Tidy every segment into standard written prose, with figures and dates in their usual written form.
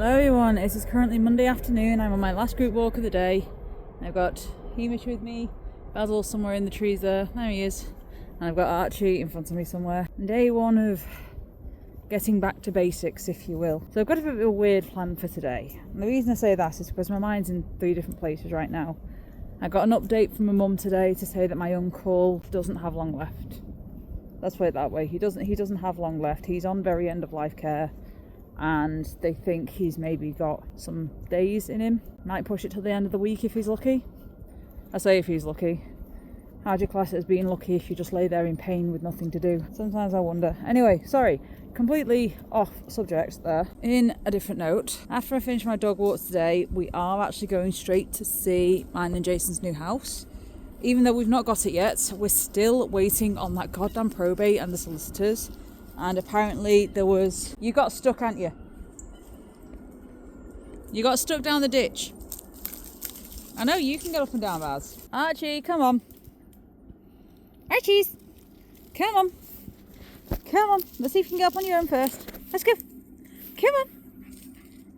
Hello everyone, it is currently Monday afternoon. I'm on my last group walk of the day. I've got Hamish with me, Basil somewhere in the trees there he is, and I've got Archie in front of me somewhere. Day one of getting back to basics, if you will. So I've got a bit of a weird plan for today. And the reason I say that is because my mind's in 3 different places right now. I got an update from my mum today to say that my uncle doesn't have long left. Let's put it that way. He doesn't have long left. He's on very end of life care. And they think he's maybe got some days in him. Might push it till the end of the week if he's lucky. I say if he's lucky. How do you class it as being lucky if you just lay there in pain with nothing to do? Sometimes I wonder. Anyway, sorry, completely off subject there. In a different note, after I finish my dog walks today, we are actually going straight to see mine and Jason's new house. Even though we've not got it yet, we're still waiting on that goddamn probate and the solicitors. And apparently there was... You got stuck, aren't you? You got stuck down the ditch. I know, you can get up and down, Baz. Archie, come on. Archie's. Come on. Come on. Let's see if you can get up on your own first. Let's go. Come on.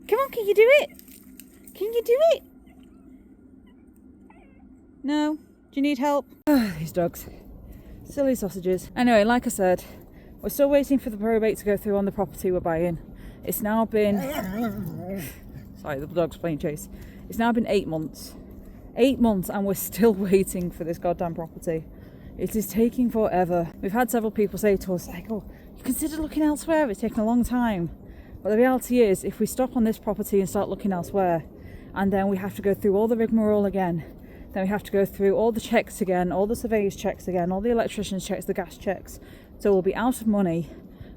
Come on, can you do it? Can you do it? No? Do you need help? These dogs. Silly sausages. Anyway, like I said... We're still waiting for the probate to go through on the property we're buying. It's now been... Sorry, the dog's playing chase. It's now been 8 months. 8 months and we're still waiting for this goddamn property. It is taking forever. We've had several people say to us, like, oh, you considered looking elsewhere? It's taken a long time. But the reality is, if we stop on this property and start looking elsewhere, and then we have to go through all the rigmarole again, then we have to go through all the checks again, all the surveyor's checks again, all the electrician's checks, the gas checks. So we'll be out of money.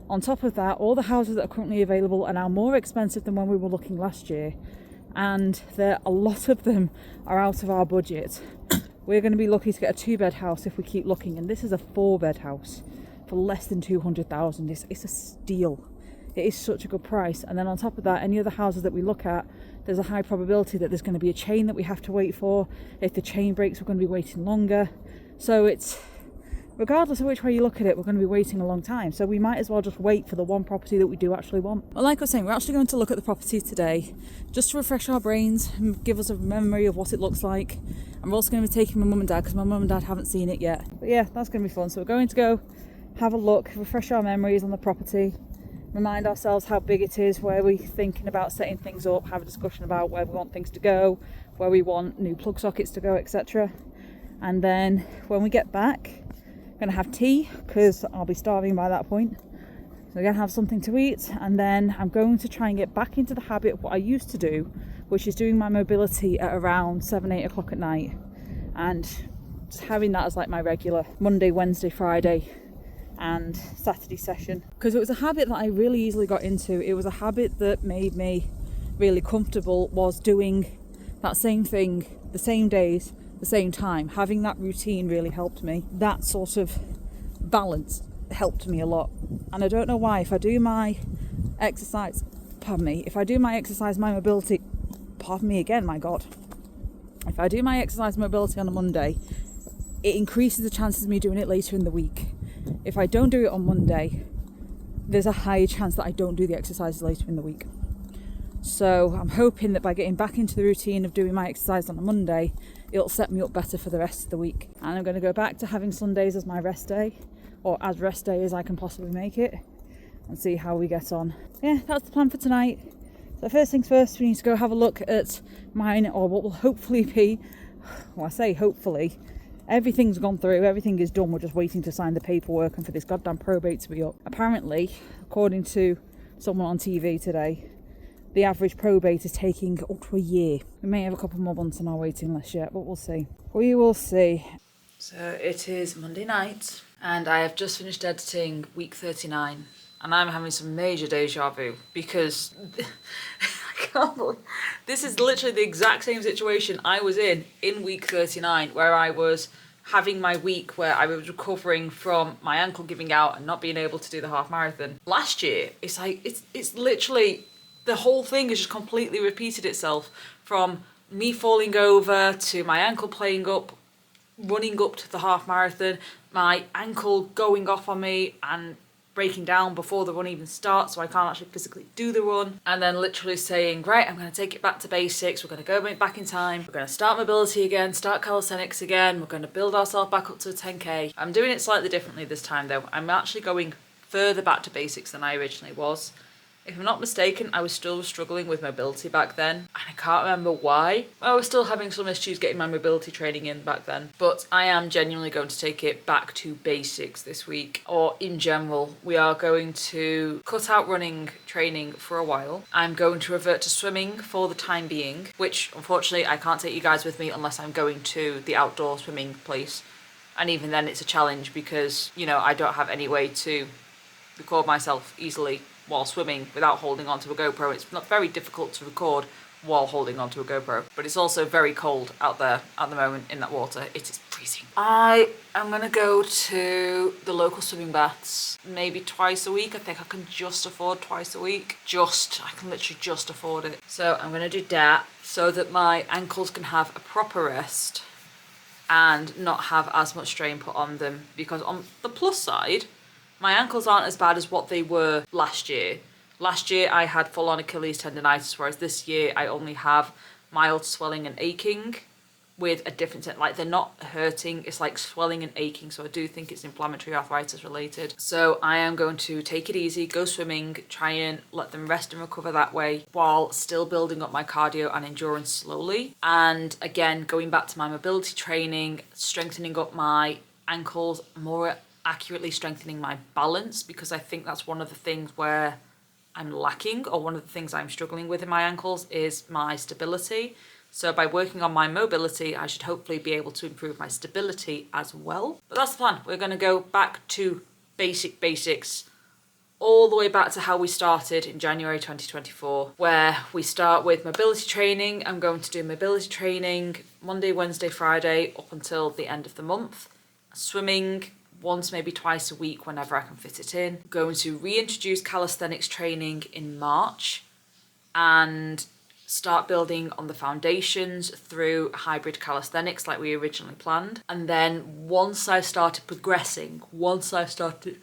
On top of that, all the houses that are currently available are now more expensive than when we were looking last year. And a lot of them are out of our budget. We're going to be lucky to get a 2-bed house if we keep looking. And this is a 4-bed house for less than 200,000. It's a steal. It is such a good price. And then on top of that, any other houses that we look at, there's a high probability that there's going to be a chain that we have to wait for. If the chain breaks, we're going to be waiting longer. So it's... Regardless of which way you look at it, we're going to be waiting a long time. So we might as well just wait for the one property that we do actually want. Well, like I was saying, we're actually going to look at the property today just to refresh our brains and give us a memory of what it looks like. And we're also going to be taking my mum and dad because my mum and dad haven't seen it yet. But yeah, that's going to be fun. So we're going to go have a look, refresh our memories on the property, remind ourselves how big it is, where we're thinking about setting things up, have a discussion about where we want things to go, where we want new plug sockets to go, etc. And then when we get back, going to have tea because I'll be starving by that point. So we're going to have something to eat, and then I'm going to try and get back into the habit of what I used to do, which is doing my mobility at around 7-8 o'clock at night, and just having that as like my regular Monday, Wednesday, Friday and Saturday session, because it was a habit that I really easily got into. It was a habit that made me really comfortable, was doing that same thing the same days, the same time. Having that routine really helped me. That sort of balance helped me a lot. And I don't know why, if I do my exercise, my mobility, if I do my exercise mobility on a Monday, it increases the chances of me doing it later in the week. If I don't do it on Monday, there's a higher chance that I don't do the exercises later in the week. So I'm hoping that by getting back into the routine of doing my exercise on a Monday, it'll set me up better for the rest of the week. And I'm going to go back to having Sundays as my rest day, or as rest day as I can possibly make it, and see how we get on. Yeah, that's the plan for tonight. So first things first, we need to go have a look at mine, or what will hopefully be, well, I say hopefully, everything's gone through, everything is done, we're just waiting to sign the paperwork and for this goddamn probate to be up. Apparently, according to someone on TV today, the average probate is taking up to a year. We may have a couple more months on our waiting list yet, but we'll see. We will see. So it is Monday night, and I have just finished editing week 39, and I'm having some major deja vu because I can't believe this is literally the exact same situation I was in week 39, where I was having my week where I was recovering from my ankle giving out and not being able to do the half marathon. Last year, it's like it's literally, the whole thing has just completely repeated itself, from me falling over to my ankle playing up, running up to the half marathon, my ankle going off on me and breaking down before the run even starts, so I can't actually physically do the run. And then literally saying, right, I'm going to take it back to basics. We're going to go back in time. We're going to start mobility again, start calisthenics again. We're going to build ourselves back up to a 10K. I'm doing it slightly differently this time though. I'm actually going further back to basics than I originally was. If I'm not mistaken, I was still struggling with mobility back then, and I can't remember why. I was still having some issues getting my mobility training in back then, but I am genuinely going to take it back to basics this week, or in general. We are going to cut out running training for a while. I'm going to revert to swimming for the time being, which unfortunately I can't take you guys with me unless I'm going to the outdoor swimming place. And even then it's a challenge because, you know, I don't have any way to record myself easily while swimming without holding onto a GoPro. It's not very difficult to record while holding onto a GoPro, but it's also very cold out there at the moment in that water. It is freezing. I am gonna go to the local swimming baths maybe twice a week. I think I can just afford twice a week. I can literally just afford it. So I'm gonna do that so that my ankles can have a proper rest and not have as much strain put on them, because on the plus side, my ankles aren't as bad as what they were last year. Last year I had full-on Achilles tendonitis, whereas this year I only have mild swelling and aching with a different, like they're not hurting, it's like swelling and aching, so I do think it's inflammatory arthritis related. So I am going to take it easy, go swimming, try and let them rest and recover that way, while still building up my cardio and endurance slowly. And again, going back to my mobility training, strengthening up my ankles, more accurately strengthening my balance, because I think that's one of the things where I'm lacking, or one of the things I'm struggling with in my ankles is my stability. So by working on my mobility, I should hopefully be able to improve my stability as well. But that's the plan. We're going to go back to basics, all the way back to how we started in January 2024, where we start with mobility training. I'm going to do mobility training Monday, Wednesday, Friday up until the end of the month. Swimming once, maybe twice a week whenever I can fit it in. I'm going to reintroduce calisthenics training in March and start building on the foundations through hybrid calisthenics like we originally planned. And then once I've started progressing, once I've started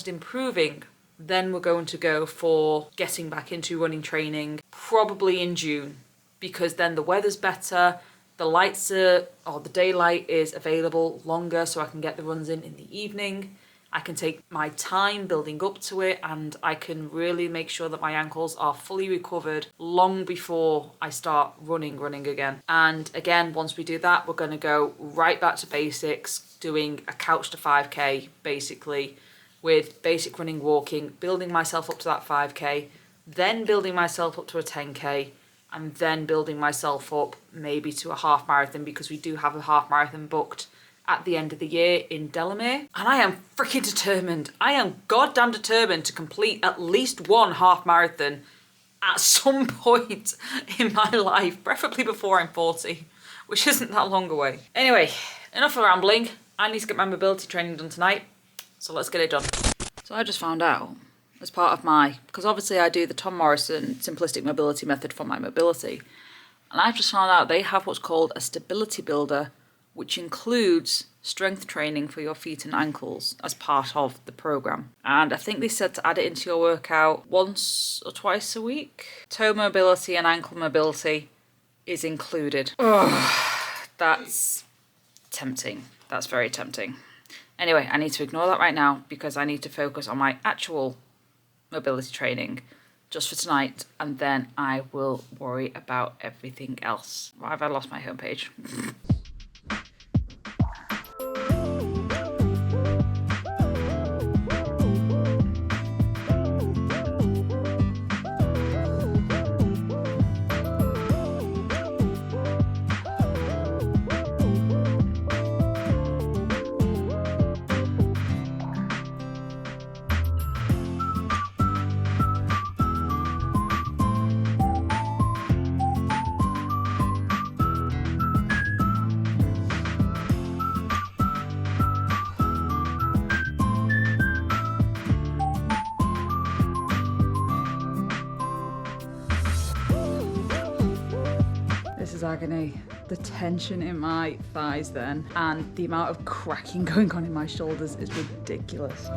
improving, then we're going to go for getting back into running training, probably in June, because then the weather's better. The lights are, or the daylight is available longer, so I can get the runs in the evening. I can take my time building up to it, and I can really make sure that my ankles are fully recovered long before I start running again. And again, once we do that, we're going to go right back to basics, doing a couch to 5K basically, with basic running, walking, building myself up to that 5K, then building myself up to a 10K, and then building myself up maybe to a half marathon, because we do have a half marathon booked at the end of the year in Delamere. And I am freaking determined. I am goddamn determined to complete at least one half marathon at some point in my life, preferably before I'm 40, which isn't that long away. Anyway, enough of rambling. I need to get my mobility training done tonight, so let's get it done. So I just found out, as part of my, because obviously I do the Tom Morrison simplistic mobility method for my mobility, and I've just found out they have what's called a stability builder, which includes strength training for your feet and ankles as part of the program. And I think they said to add it into your workout once or twice a week. Toe mobility and ankle mobility is included. That's tempting. That's very tempting. Anyway, I need to ignore that right now because I need to focus on my actual mobility training just for tonight, and then I will worry about everything else. Why have I lost my homepage? Agony. The tension in my thighs then, and the amount of cracking going on in my shoulders is ridiculous.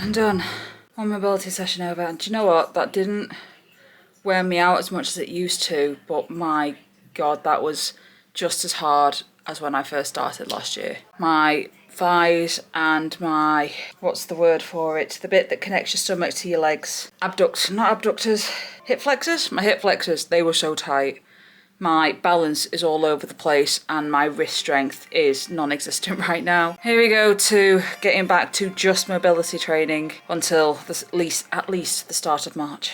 I'm done. One mobility session over. And do you know what? That didn't wear me out as much as it used to, but my God, that was just as hard as when I first started last year. My thighs and my, what's the word for it? The bit that connects your stomach to your legs. Not abductors. Hip flexors? My hip flexors, they were so tight. My balance is all over the place and my wrist strength is non-existent right now. Here we go to getting back to just mobility training until at least the start of March.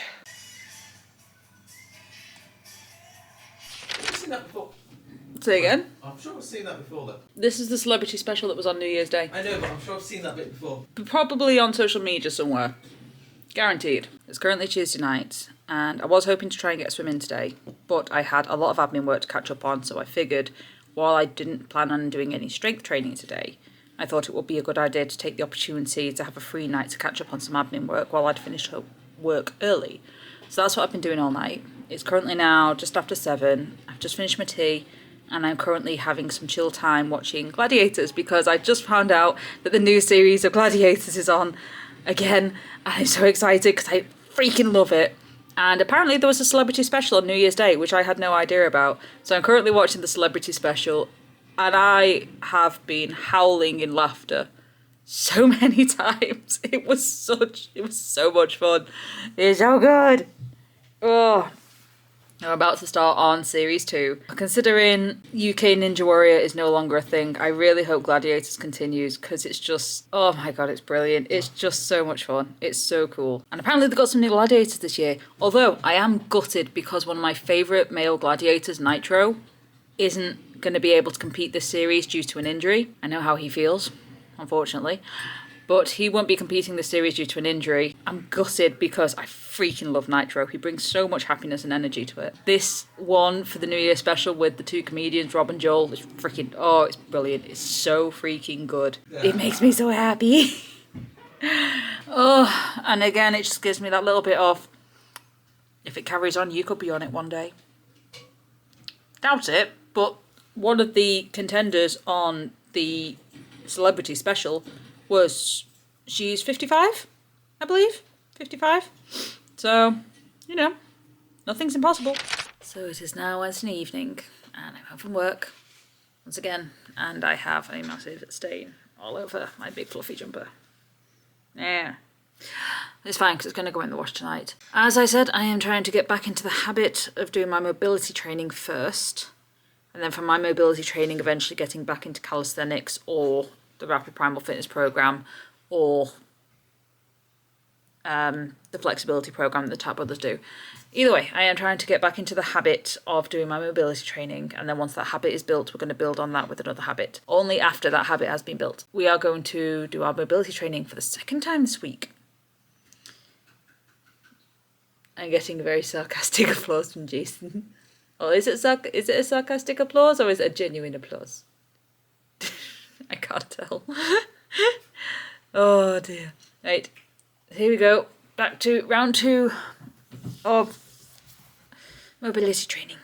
Have you seen that before? Say again? I'm sure I've seen that before though. This is the celebrity special that was on New Year's Day. I know, but I'm sure I've seen that bit before. Probably on social media somewhere. Guaranteed. It's currently Tuesday night and I was hoping to try and get a swim in today, but I had a lot of admin work to catch up on, so I figured while I didn't plan on doing any strength training today, I thought it would be a good idea to take the opportunity to have a free night to catch up on some admin work while I'd finished work early. So that's what I've been doing all night. It's currently now just after 7. I've just finished my tea and I'm currently having some chill time watching Gladiators because I just found out that the new series of Gladiators is on again and I'm so excited because I freaking love it. And apparently there was a celebrity special on New Year's Day, which I had no idea about. So I'm currently watching the celebrity special and I have been howling in laughter so many times. It was so much fun. It's so good. Oh, I'm about to start on series 2. Considering UK Ninja Warrior is no longer a thing, I really hope Gladiators continues because it's just, oh my God, it's brilliant. It's just so much fun. It's so cool. And apparently they've got some new gladiators this year. Although I am gutted because one of my favourite male gladiators, Nitro, isn't going to be able to compete this series due to an injury. I know how he feels, unfortunately. But he won't be competing this series due to an injury. I'm gutted because I freaking love Nitro. He brings so much happiness and energy to it. This one for the New Year special with the 2 comedians, Rob and Joel, is freaking, oh, it's brilliant. It's so freaking good. Yeah. It makes me so happy. Oh, and again, it just gives me that little bit of, if it carries on, you could be on it one day. Doubt it, but one of the contenders on the celebrity special was, she's 55, I believe, 55. So, you know, nothing's impossible. So it is now Wednesday evening and I'm home from work once again, and I have a massive stain all over my big fluffy jumper. Yeah. It's fine because it's going to go in the wash tonight. As I said, I am trying to get back into the habit of doing my mobility training first, and then from my mobility training eventually getting back into calisthenics or the Rapid Primal Fitness program or the flexibility program that the Tap Brothers do. Either way, I am trying to get back into the habit of doing my mobility training, and then once that habit is built, we're going to build on that with another habit. Only after that habit has been built. We are going to do our mobility training for the second time this week. I'm getting a very sarcastic applause from Jason. Oh, is it a sarcastic applause or is it a genuine applause? I can't tell. Oh dear. Right, here we go. Back to round 2 of mobility training.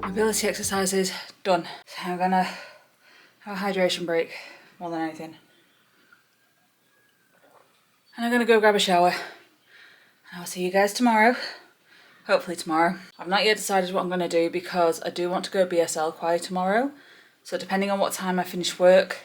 Mobility exercises done. So I'm gonna have a hydration break more than anything. And I'm gonna go grab a shower. I'll see you guys tomorrow. Hopefully tomorrow. I've not yet decided what I'm gonna do because I do want to go BSL quiet tomorrow. So depending on what time I finish work,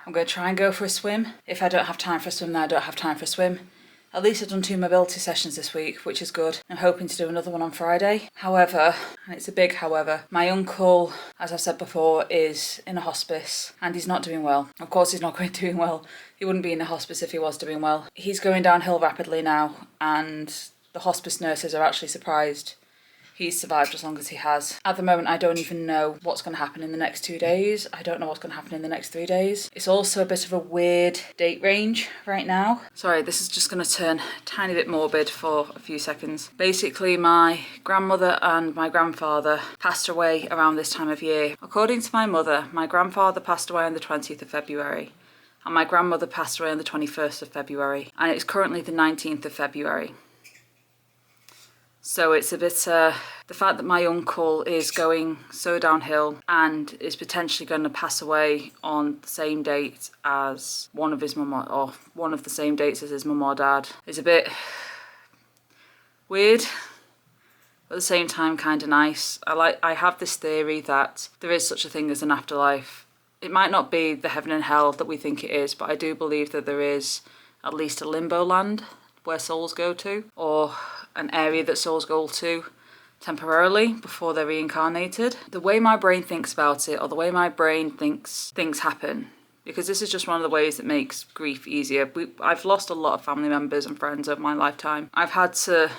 I'm gonna try and go for a swim. If I don't have time for a swim, then I don't have time for a swim. At least I've done 2 mobility sessions this week, which is good. I'm hoping to do another one on Friday. However, and it's a big however, my uncle, as I've said before, is in a hospice and he's not doing well. Of course he's not going to be doing well. He wouldn't be in a hospice if he was doing well. He's going downhill rapidly now and the hospice nurses are actually surprised he's survived as long as he has. At the moment, I don't even know what's going to happen in the next 2 days. I don't know what's going to happen in the next 3 days. It's also a bit of a weird date range right now. Sorry, this is just going to turn a tiny bit morbid for a few seconds. Basically, my grandmother and my grandfather passed away around this time of year. According to my mother, my grandfather passed away on the 20th of February. And my grandmother passed away on the 21st of February. And it's currently the 19th of February. So it's a bit, the fact that my uncle is going so downhill and is potentially going to pass away on the same date as one of his mum or one of the same dates as his mum or dad is a bit weird, but at the same time kind of nice. I have this theory that there is such a thing as an afterlife. It might not be the heaven and hell that we think it is, but I do believe that there is at least a limbo land where souls go to, or an area that souls go to temporarily before they're reincarnated. The way my brain thinks about it, or the way my brain thinks things happen, because this is just one of the ways that makes grief easier. I've lost a lot of family members and friends over my lifetime. I've had to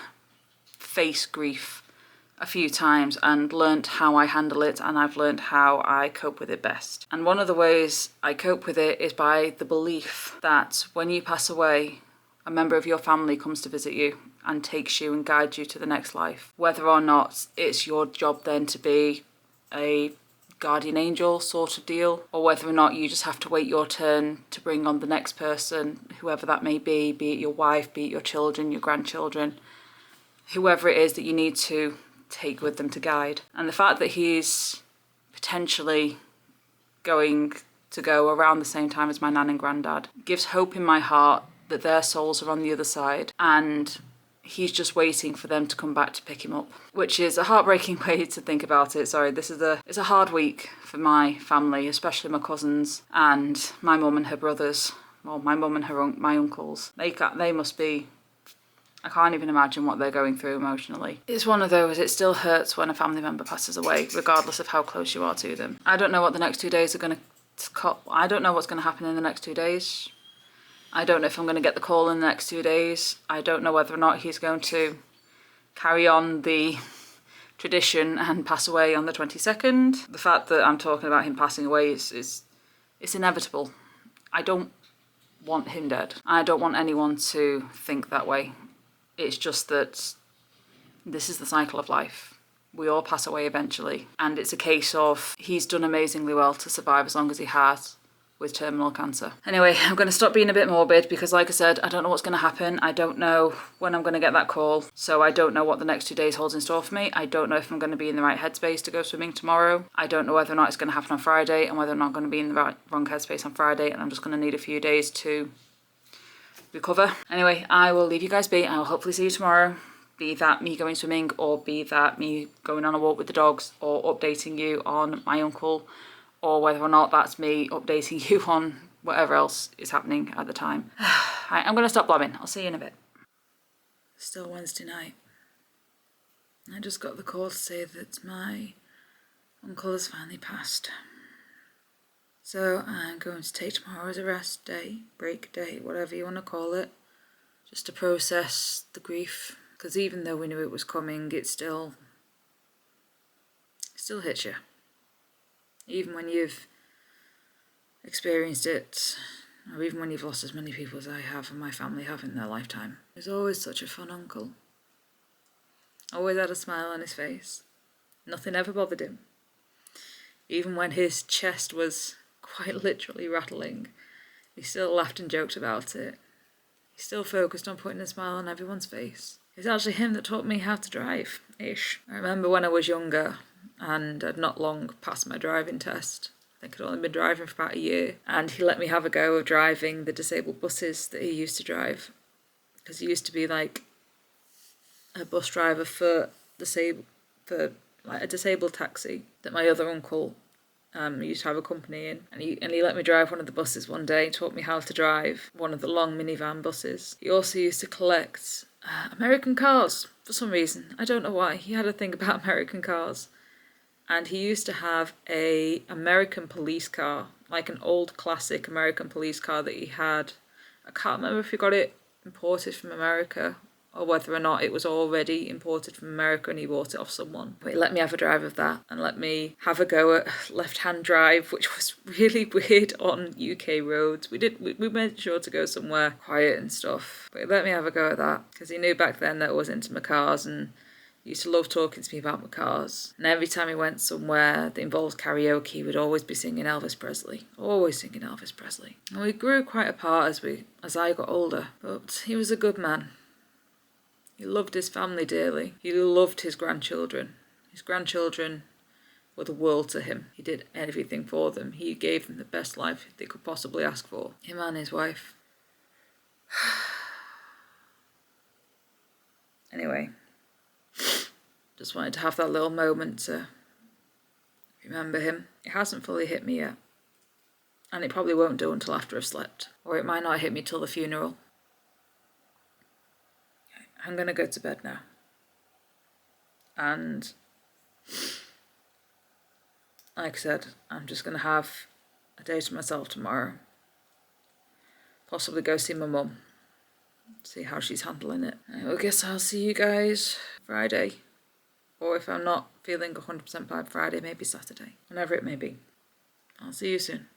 face grief a few times and learnt how I handle it, and I've learnt how I cope with it best. And one of the ways I cope with it is by the belief that when you pass away, a member of your family comes to visit you and takes you and guides you to the next life. Whether or not it's your job then to be a guardian angel sort of deal, or whether or not you just have to wait your turn to bring on the next person, whoever that may be it your wife, be it your children, your grandchildren, whoever it is that you need to take with them to guide. And the fact that he's potentially going to go around the same time as my nan and granddad gives hope in my heart that their souls are on the other side and he's just waiting for them to come back to pick him up, which is a heartbreaking way to think about it. Sorry, it's a hard week for my family, especially my cousins and my mum and her brothers. Well, my mum and my uncles. They must be, I can't even imagine what they're going through emotionally. It's one of those, it still hurts when a family member passes away, regardless of how close you are to them. I don't know what the next 2 days are going to... I don't know what's going to happen in the next 2 days. I don't know if I'm going to get the call in the next 2 days. I don't know whether or not he's going to carry on the tradition and pass away on the 22nd. The fact that I'm talking about him passing away is inevitable. I don't want him dead. I don't want anyone to think that way. It's just that this is the cycle of life. We all pass away eventually. And it's a case of he's done amazingly well to survive as long as he has with terminal cancer. Anyway, I'm going to stop being a bit morbid because, like I said, I don't know what's going to happen. I don't know when I'm going to get that call. So I don't know what the next 2 days holds in store for me. I don't know if I'm going to be in the right headspace to go swimming tomorrow. I don't know whether or not it's going to happen on Friday and whether or not I'm going to be in the wrong headspace on Friday and I'm just going to need a few days to recover. Anyway, I will leave you guys be. I will hopefully see you tomorrow. Be that me going swimming or be that me going on a walk with the dogs or updating you on my uncle, or whether or not that's me updating you on whatever else is happening at the time. Right, I'm going to stop blabbing. I'll see you in a bit. Still Wednesday night. I just got the call to say that my uncle has finally passed. So I'm going to take tomorrow as a rest day, break day, whatever you want to call it, just to process the grief. Because even though we knew it was coming, it still hits you. Even when you've experienced it, or even when you've lost as many people as I have and my family have in their lifetime. He was always such a fun uncle. Always had a smile on his face. Nothing ever bothered him. Even when his chest was quite literally rattling, he still laughed and joked about it. He still focused on putting a smile on everyone's face. It's actually him that taught me how to drive-ish. I remember when I was younger and I'd not long passed my driving test. I think I'd only been driving for about a year, and he let me have a go of driving the disabled buses that he used to drive, because he used to be like a bus driver for like a disabled taxi that my other uncle used to have a company in, and he let me drive one of the buses one day and taught me how to drive one of the long minivan buses. He also used to collect American cars for some reason. I don't know why. He had a thing about American cars. And he used to have a American police car, like an old classic American police car that he had. I can't remember if he got it imported from America or whether or not it was already imported from America and he bought it off someone. But he let me have a drive of that and let me have a go at left-hand drive, which was really weird on UK roads. We made sure to go somewhere quiet and stuff. But he let me have a go at that because he knew back then that I was into my cars and he used to love talking to me about my cars. And every time he went somewhere that involved karaoke, he would always be singing Elvis Presley. Always singing Elvis Presley. And we grew quite apart as I got older. But he was a good man. He loved his family dearly. He loved his grandchildren. His grandchildren were the world to him. He did everything for them. He gave them the best life they could possibly ask for. Him and his wife. Anyway, Just wanted to have that little moment to remember him. It hasn't fully hit me yet. And it probably won't do until after I've slept. Or it might not hit me till the funeral. I'm going to go to bed now. And like I said, I'm just going to have a day to myself tomorrow. Possibly go see my mum. See how she's handling it. I guess I'll see you guys Friday. Or if I'm not feeling 100% by Friday, maybe Saturday. Whenever it may be. I'll see you soon.